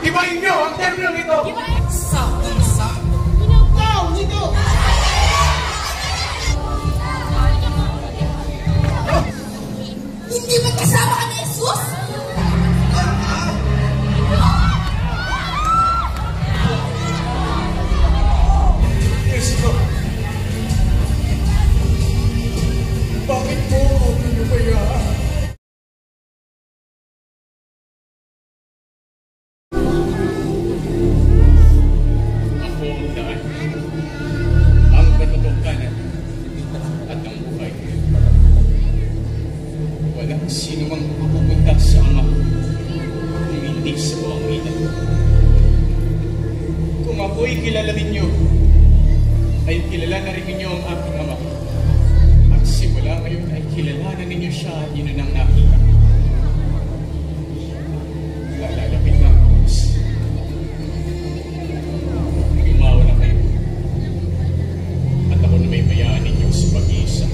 Ibahin niyo ang terminong ito! Sakto-sakto! Ikaw, dito! Hindi ba kasama ka ni Jesus? Kristo! Bakit po ako pinubayaan? Ako ang daan, ang katotohanan at ang buhay. Walang sino mang pupunta sa Ama kung hindi sa pamamagitan. Kung ako'y kilala ninyo, ay kilala na rin ninyo ang aking Ama. At simula ngayon ay kilala na ninyo siya, yun ang nakita. Lalapit na ang oras. Gumawa na kayo. At ako na may bayaan ninyo sa pag-iisa.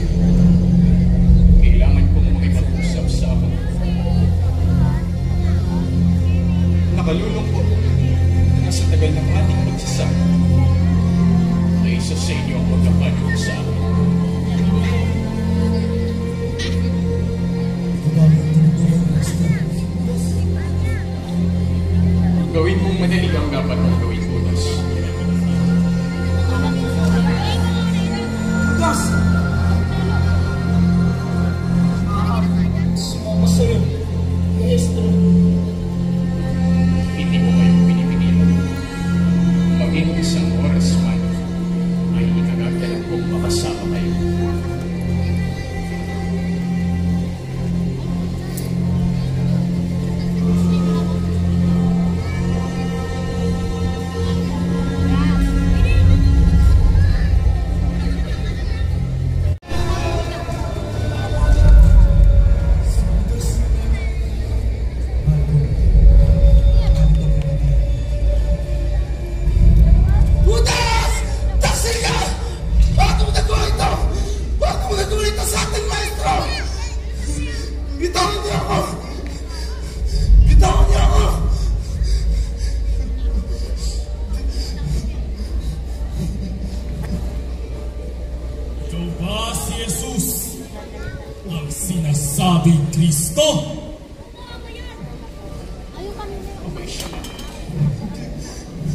Kailangan kong makipag-usap sa Ama. Nakalulungkot na sa tagal ng ating pagsasama na isa sa inyo ang magkapanood sa akin. Gawin mong madali ang dapat mong gawin, Judas. Gas! Sumama sa'yo, Maestro. Hindi ko kayo pinipigilan. Maging isang oras man ay ikagagalan kong makasama kayo. Judas! Taksil ka! Bakit mo nagawa ito? Bakit mo nagawa ito sa ating Maestro? Bitawan niyo ako! Bitawan niyo ako! Ikaw ba si Jesus, ang sinasabing Kristo? Abay siya.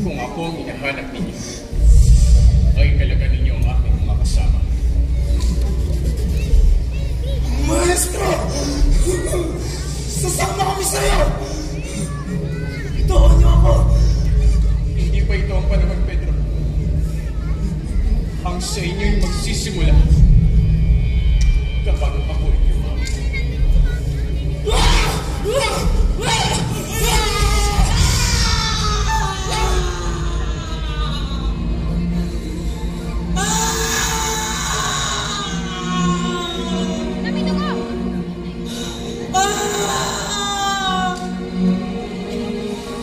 Kung ako ang hinahanap ninyo, ay kalaga ninyo ang aking mga kasama. Maestro! Sasama kami sa'yo! Bitawan niyo ako! Hindi pa ito ang panahon, Pedro. Ang sa inyo'y magsisimula kapag ako'y lumaki.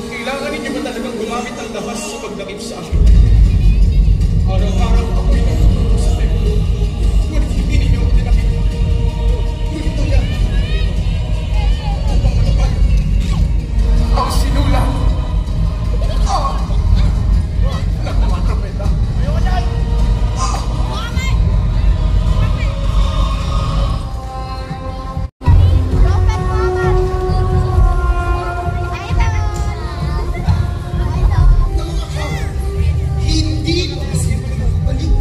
Kailangan ninyo ba talagang gumamit ng dahas sa pagdakip sa akin? Araw-araw ako'y natutulog sa templo. Ngunit hindi ninyo ako tinakip. Ngunit ito yan. Upang matupad ang sinulat. Naku mga kapeta. Hindi ko kasi magbalik.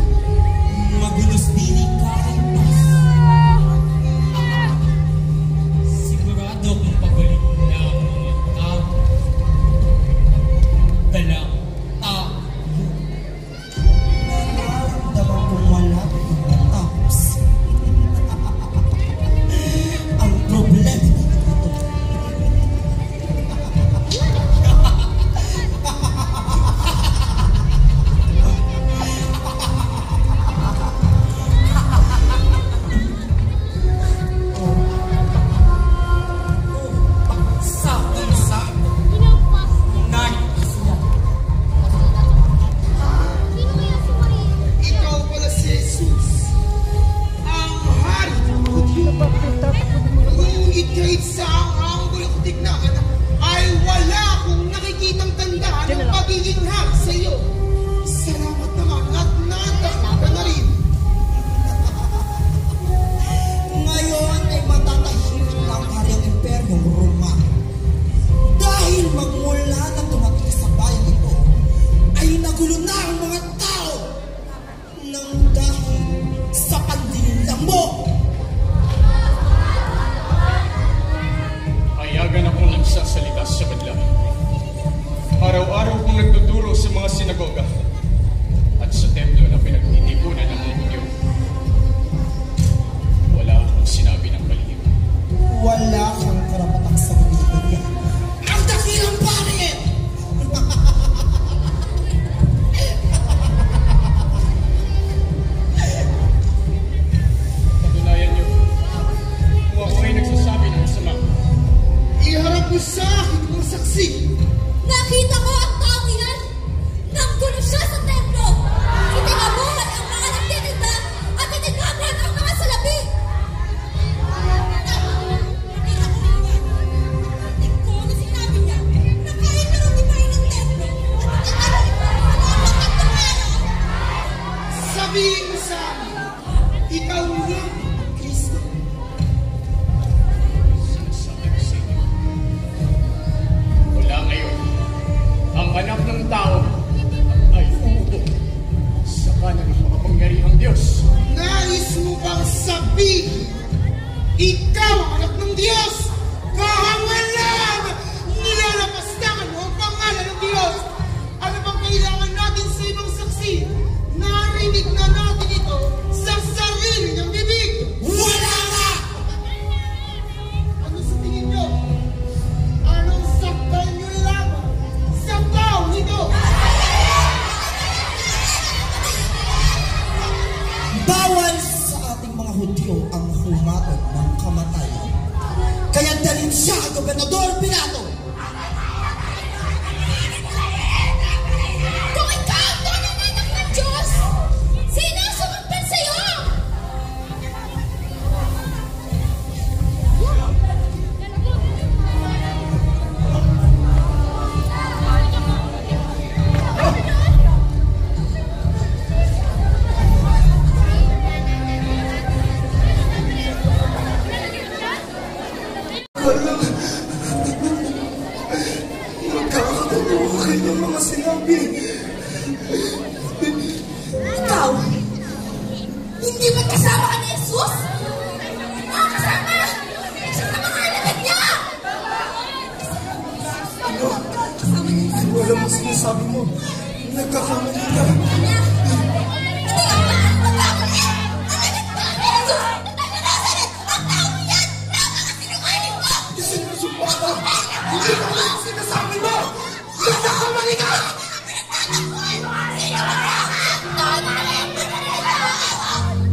mga sinabi. Ikaw, hindi ba kasama ka ni Jesus? Kasama! Isa sa mga alagad niya! Ano? Wala mo sinasabi mo. Nagkakamali ka. Hindi ko lang sinasabi mo! Nagkakamali ka!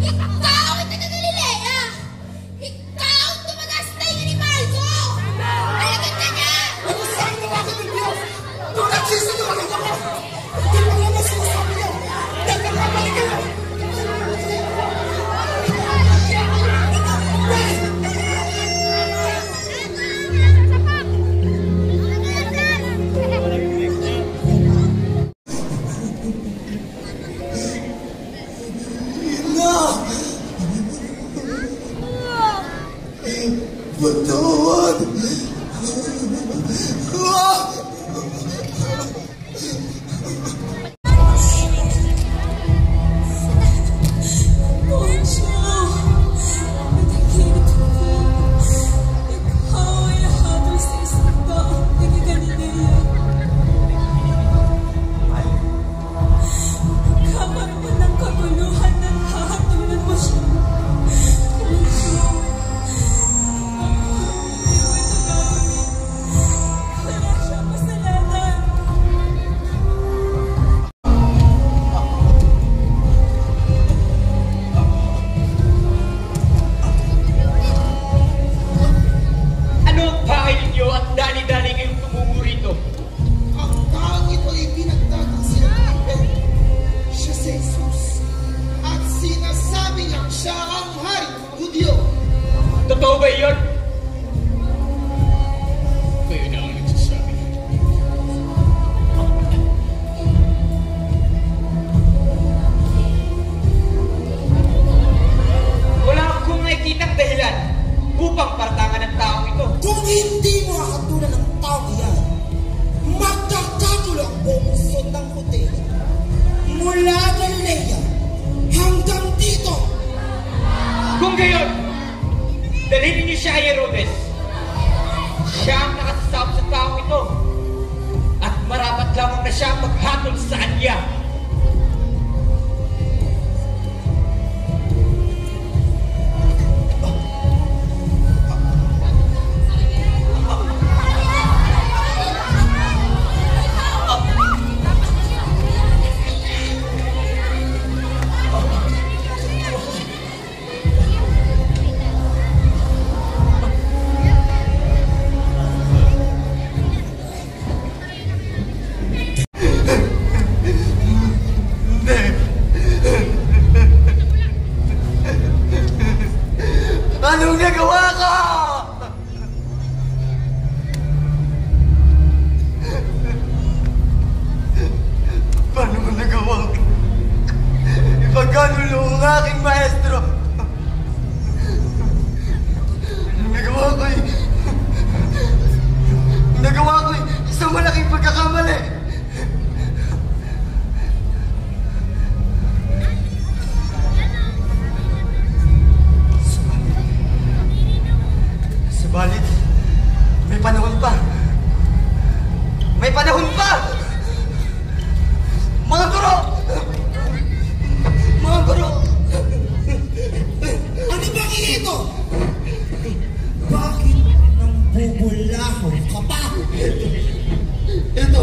Ikaw ang taga-Galilea! Ikaw ang tumagas na yung animal ko! Alagad ka niya! Ano saan gawa ka ng Diyos? Kung nagsisinungaling ako! Hindi mo lang ang sinasabi niyo! Nagkakamali ka! Patawad! Totoo ba yun? Kayo na ang nagsasabi. Wala akong nakikitang dahilan upang partangan ng taong ito. Kung hindi mo kakatulan ng tao yan, magkakagulo ang buong lungsod ng hotel. Mula Galilea hanggang dito. Kung gayon, dalhin niyo siya kay Herodes. Siya ang nakasasama sa taong ito. At marapat lamang na siya maghatol sa kanya. Anong nagawa ko? Paano mo nagawa ko? Ipagkanulo ang aking maestro. Anong nagawa ko eh? Nagawa ko eh, isang malaking pagkakamali. Subalit, may panahon pa. May panahon pa! Mga guro! Mga guro! Ano ba ito? Bakit nang bubulaho ka pa? Ito!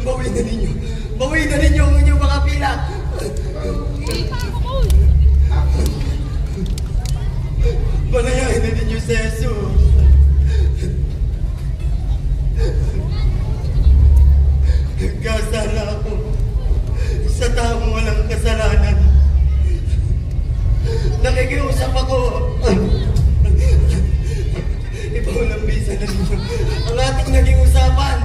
Bawiin na ninyo! Bawiin na ninyo ang inyong mga pilak! Palayain na ninyo si Jesus! Nagkasala ako sa taong walang kasalanan. Nakikiusap ako. Ipaulambisa na ninyo ang ating naging usapan.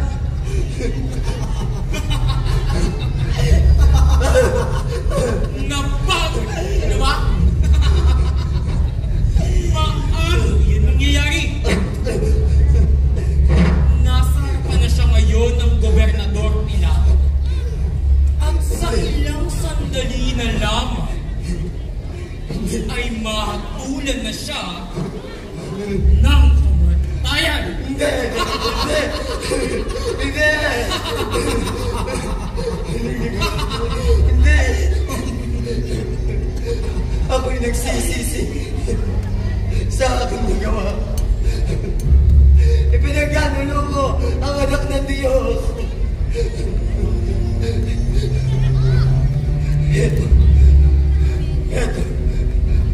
Napag! Ano ba? Paano yan nangyayari? Hindi! Hindi! Ako'y nagsisisi sa aking nagawa. Ipinagkanulo ko ang anak ng Diyos. Eto.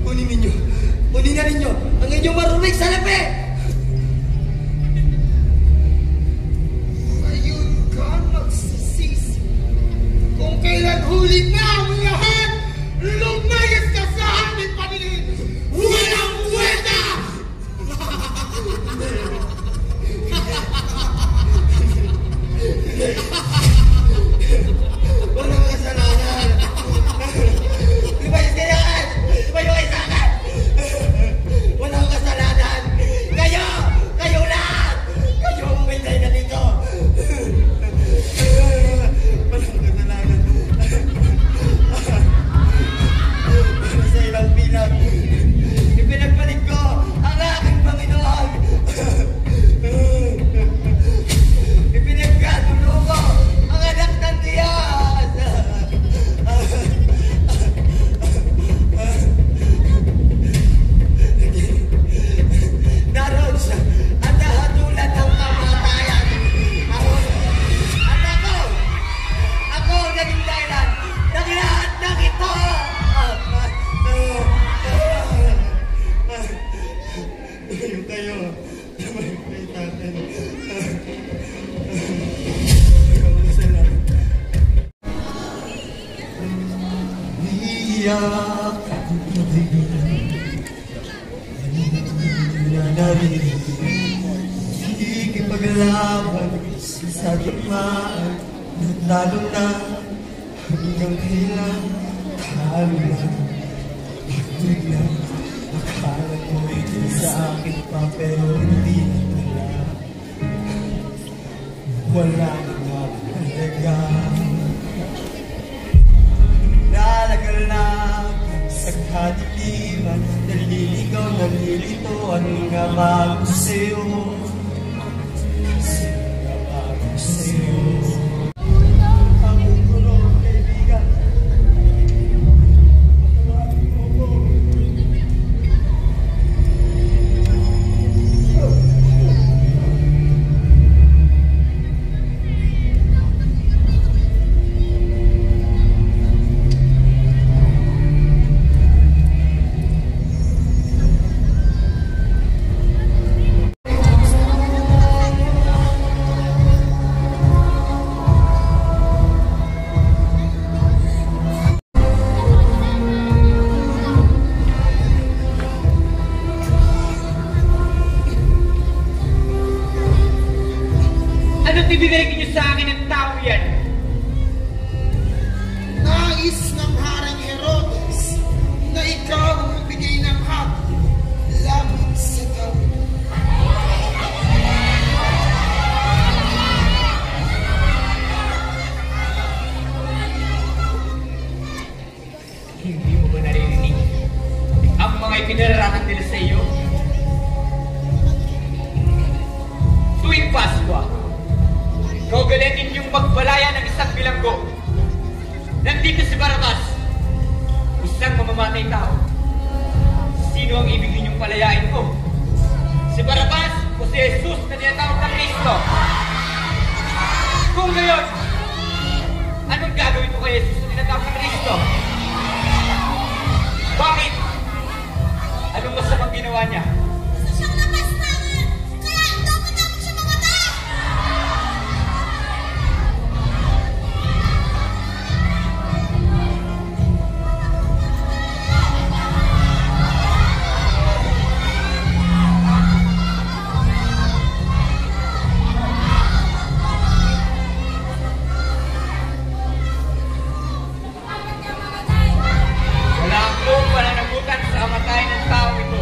Kunin ninyo. Kunin na ninyo ang inyong maruming salapi! Ngayon ka magsisisi. Kung kailan huli na ang lahat, lumayas ka sa aming paningin! Walang buwena! Walang kasalanan! Lumayas ka yan! Lumayo kayo sa akin! Walang kasalanan! Kayo! Kayo lahat! Kayo ang umintay na dito! Walang kasalanan! Sa ilang bilang, ipinagpalit ko ang aking Panginoon! Ipinagkatulo ko ang anak ng Diyos! Naroon siya at nahatulan ng kamatayan. At ako ang naging dahilan ng lahat ng ito. Tumayo kayo. Tumayo kayo natin. Iiyak ang pag-ibig na narinig. Ikipaglaban sa digmaan, lalo na hanggang kailan talo lang. Biglang akala ko ito sa akin pa, pero hindi na pala. Wala na nga talaga. Nalagal na sa kadiliman, naliligaw, nalilito ang mga bago sa'yo. Mga bago sa'yo. Ang ulo, kaibigan. Patawarin mo ko. Anong ibibigay niyo sa akin ng tao yan? Nais ng Haring Herodes na ikaw ang magbigay ng hak laban sa Dawid. Hindi mo ba naririnig ang mga ipinararakan nila sa iyo? Tuwing Pasko, gagalitin yung magbalaya ng isang bilanggo. Nandito si Barabas, isang mamamatay tao. Sino ang ibig ninyong palayain ko? Si Barabas o si Jesus na tinatawag na Kristo? Kung gayon, anong gagawin ko kay Jesus na tinatawag na Kristo? Bakit? Anong masamang ginawa niya? Gusto siyang napastangan, kaya dapat siya mamatay! Wala akong pananagutan sa kamatayan ng tao ito.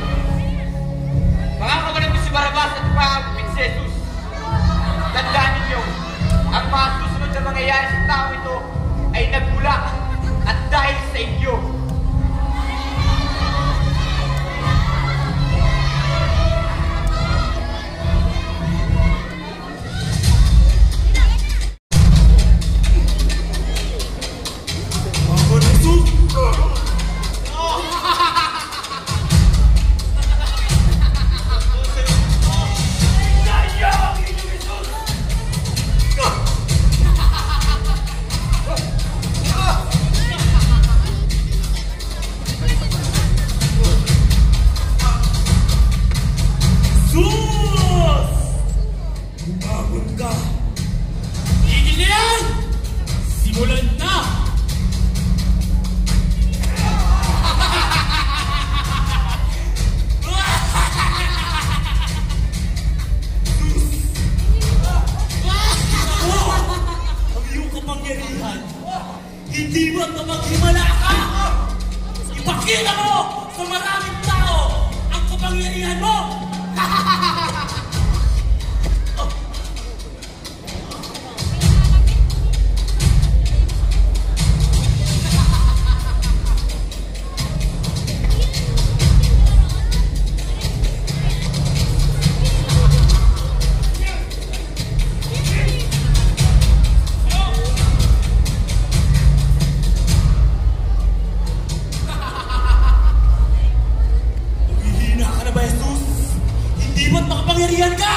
Umabot ka! Tigil na yan! Simulan na! Ang iyong kapangyarihan, hindi mo at maghimala ka! Ipakita mo sa maraming tao ang kapangyarihan mo! Makapangyarihan ka!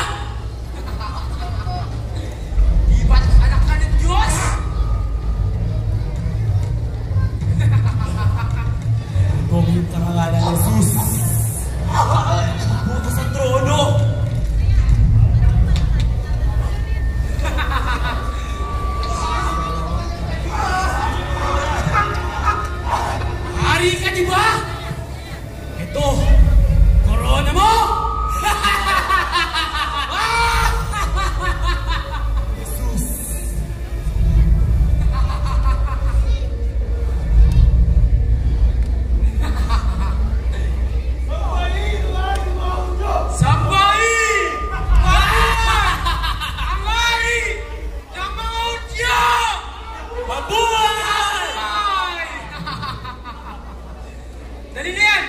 Di ba't anak ka ng Diyos? Kung yung karangalan ng Jesus, buto sa trono! Hari ka, di ba? Ito, korona mo! Dali na yan!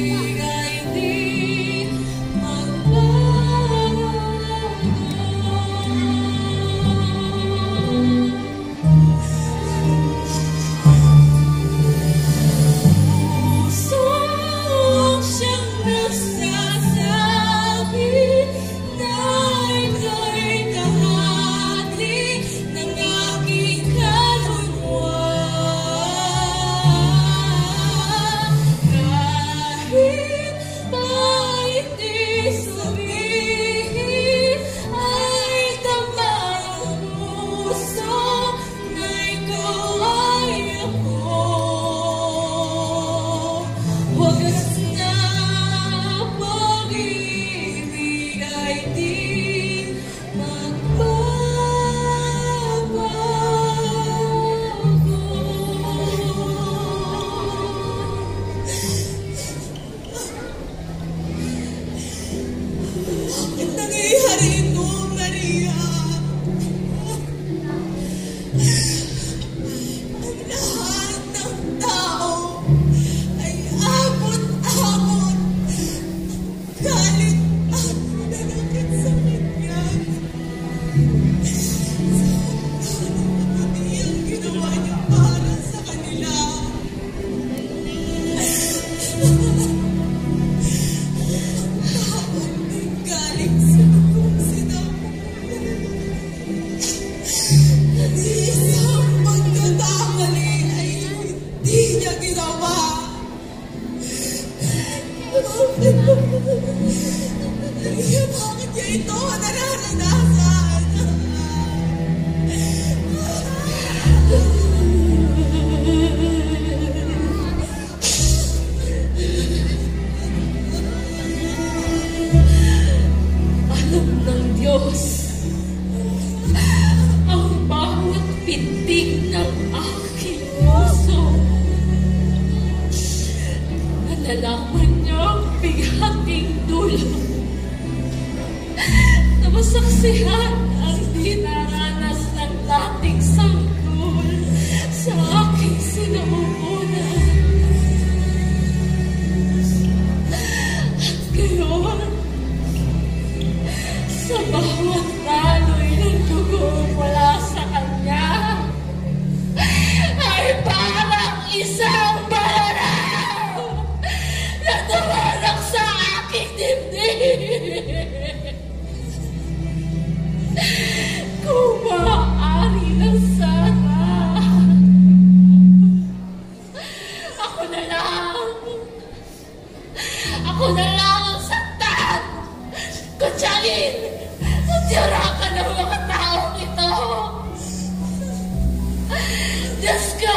Ibigay galit at nanakit sa kanya. Hindi ang ginawa niya para sa kanila. Ang galing sa kung sinabi. Isang pagkakamali ay hindi niya ginawa. Bakit niya ito nararanasan? Alam ng Diyos ang bawat pintig ng aking puso. Nalalaman niyo ang bighating dulo na masaksihan ang dinaranas ng dating sanggol sa aking sinamunan. At ngayon, sa bawat daloy ng dugo mula sa kanya, ay parang isang balaraw na tumalak sa aking dibdib. Kung maaari lang sana, ako na lang ang saktan, kutsahin, at yurakan ng mga taong ito. Diyos ko!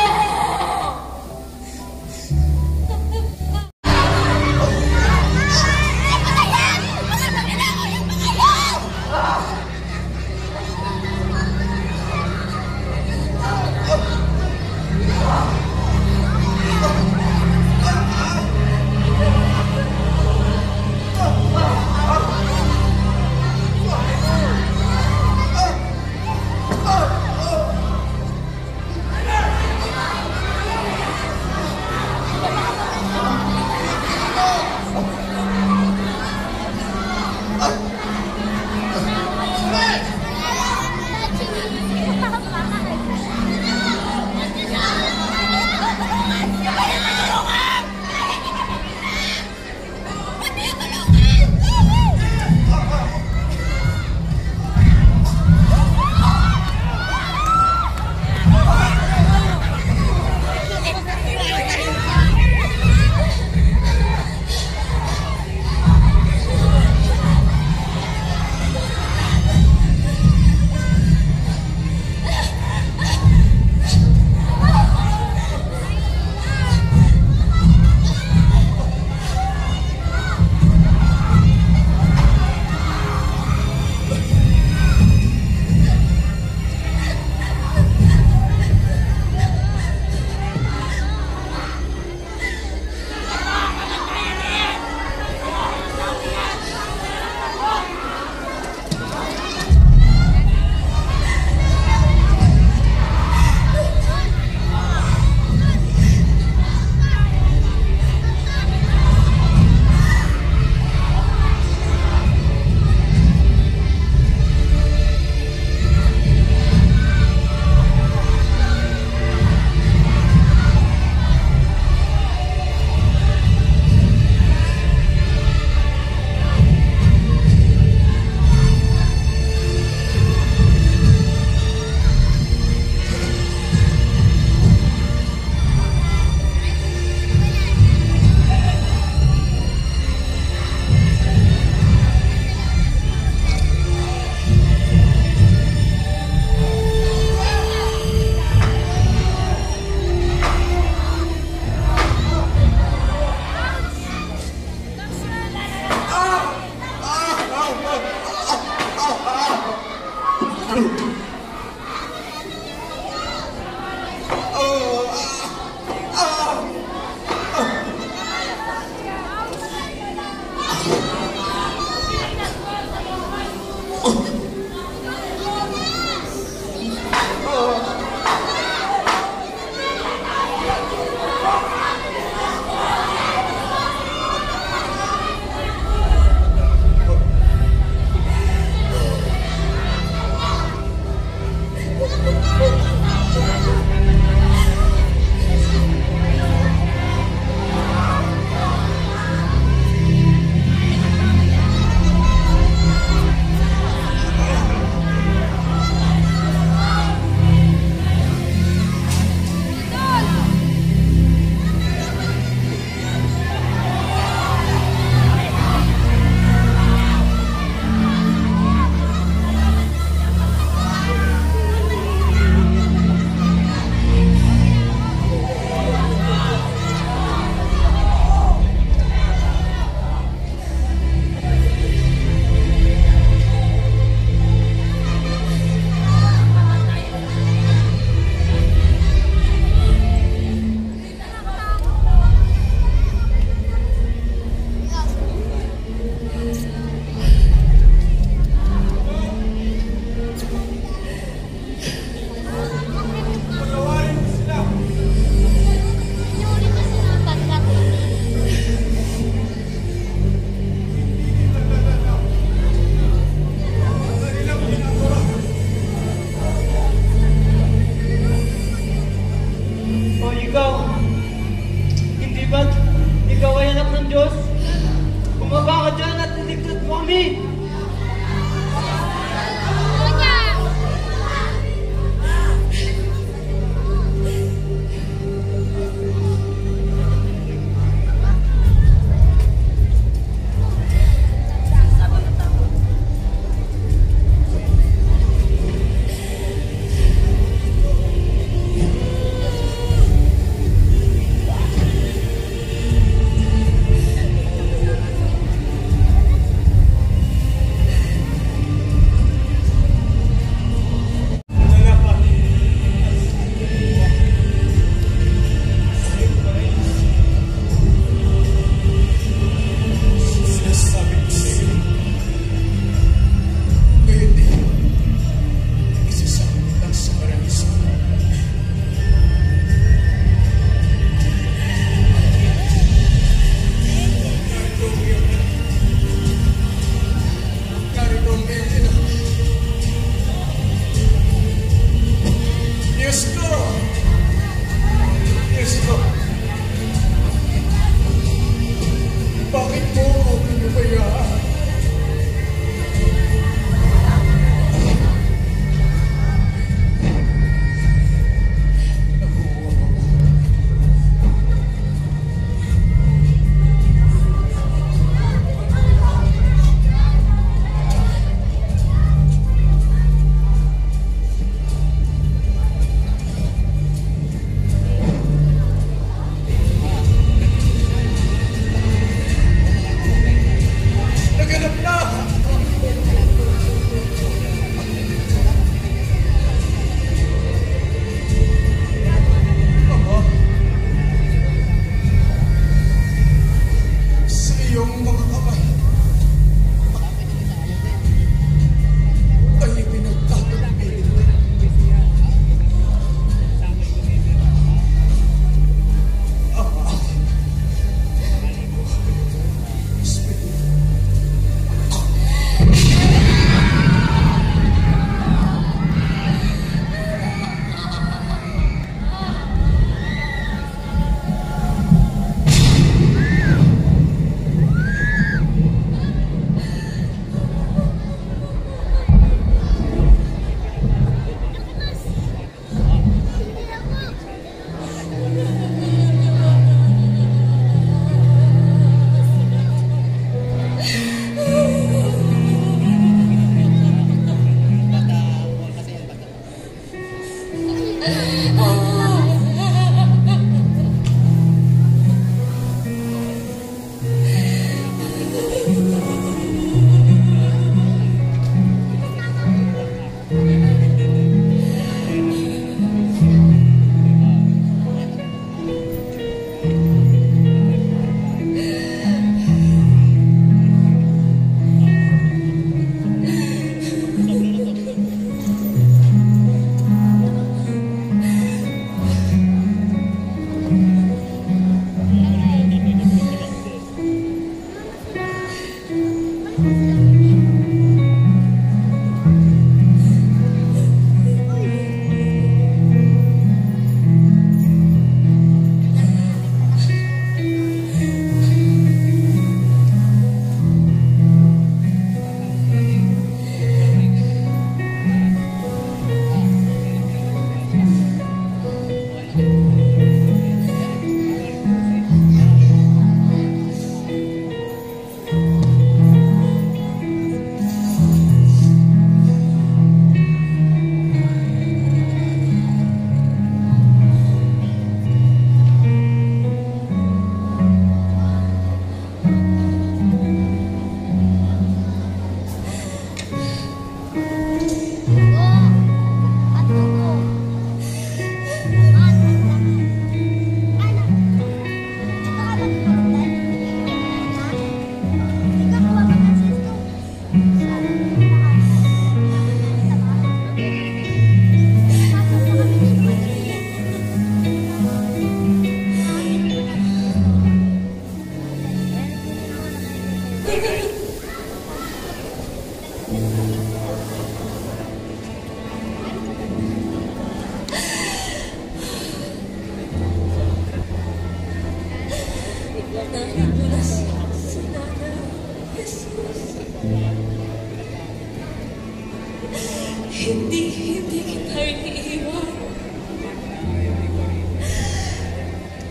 Hindi kita iniiwan.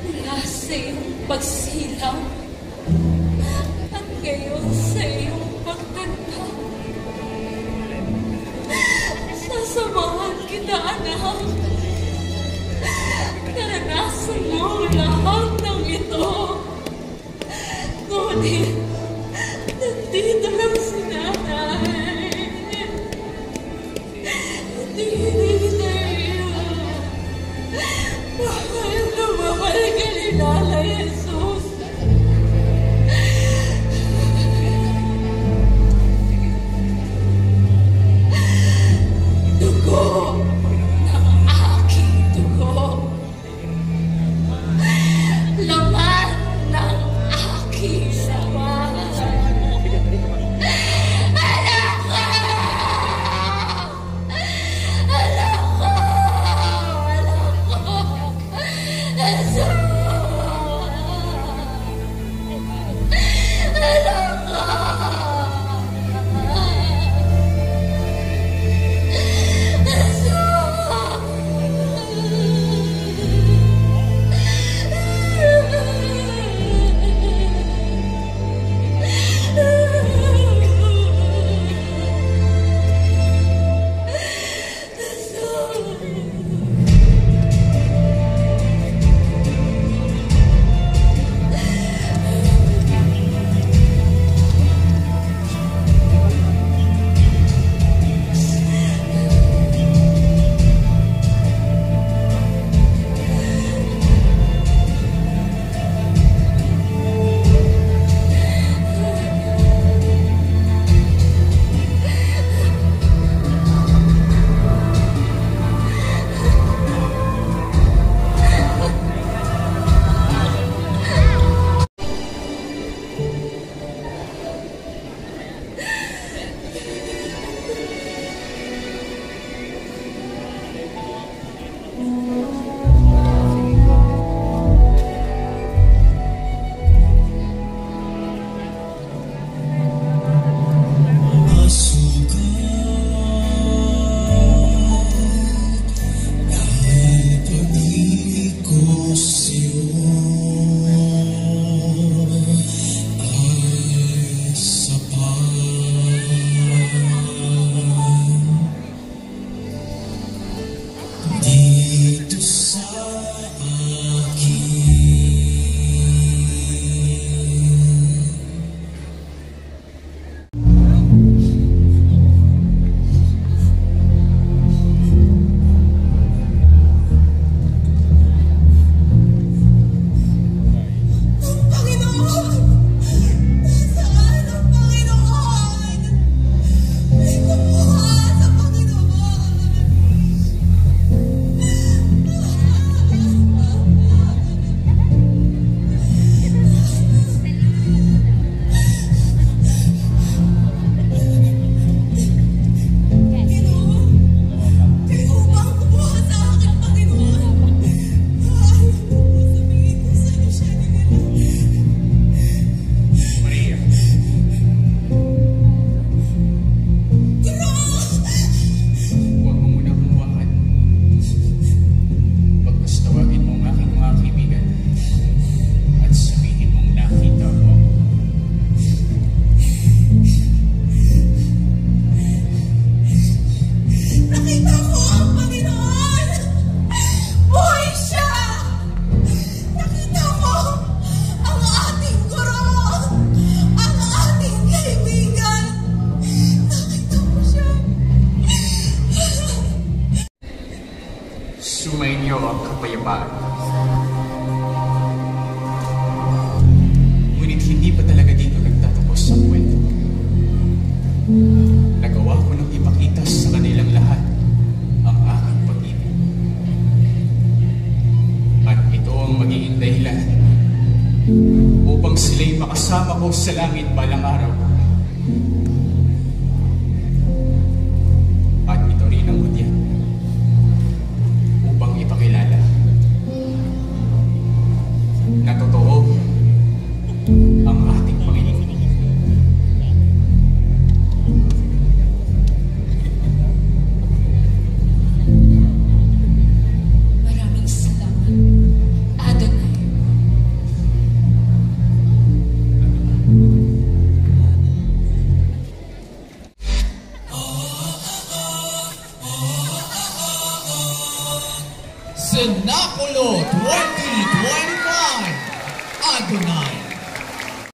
Mula sa iyong pagsilang at ngayon sa iyong pagtanda. Sasamahan kita, anak. Naranasan mo lahat ng ito. Ngunit, nandito lang si nanay. Hindi tayo. Mahal na mahal ka ni Nanay Jesus. Dugo ng aking dugo. Laman ng aking laman. kapayapaan. Ngunit hindi pa talaga dito nagtatapos ang kwento. Nagawa ko ng ipakita sa kanilang lahat ang aking pag-ibig. At ito ang magiging dahilan upang sila'y makasama ko sa langit balang araw. At ito rin ang hudyan upang ipakilala na totoo